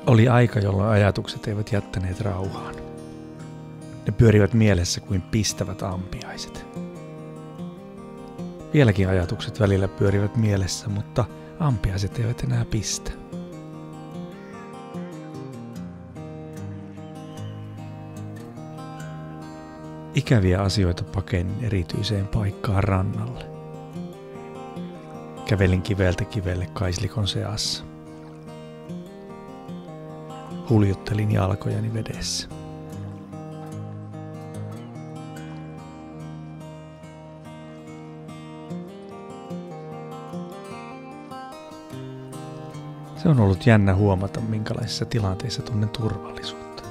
Oli aika, jolloin ajatukset eivät jättäneet rauhaan. Ne pyörivät mielessä kuin pistävät ampiaiset. Vieläkin ajatukset välillä pyörivät mielessä, mutta ampiaiset eivät enää pistä. Ikäviä asioita pakenin erityiseen paikkaan rannalle. Kävelin kiveltä kivelle kaislikon seassa. Huljuttelin jalkojani vedessä. Se on ollut jännä huomata, minkälaisissa tilanteissa tunnen turvallisuutta.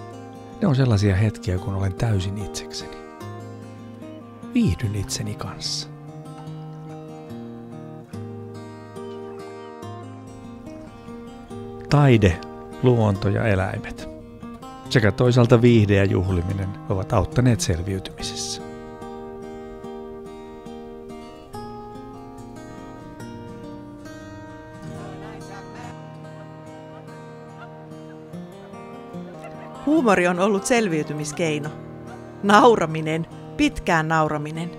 Ne on sellaisia hetkiä, kun olen täysin itsekseni. Viihdyn itseni kanssa. Taide, luonto ja eläimet sekä toisaalta viihde ja juhliminen ovat auttaneet selviytymisessä. Huumori on ollut selviytymiskeino. Nauraminen, pitkään nauraminen.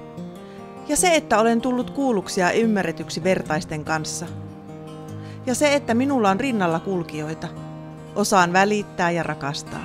Ja se, että olen tullut kuulluksi ja ymmärretyksi vertaisten kanssa. Ja se, että minulla on rinnalla kulkijoita. Osaan välittää ja rakastaa.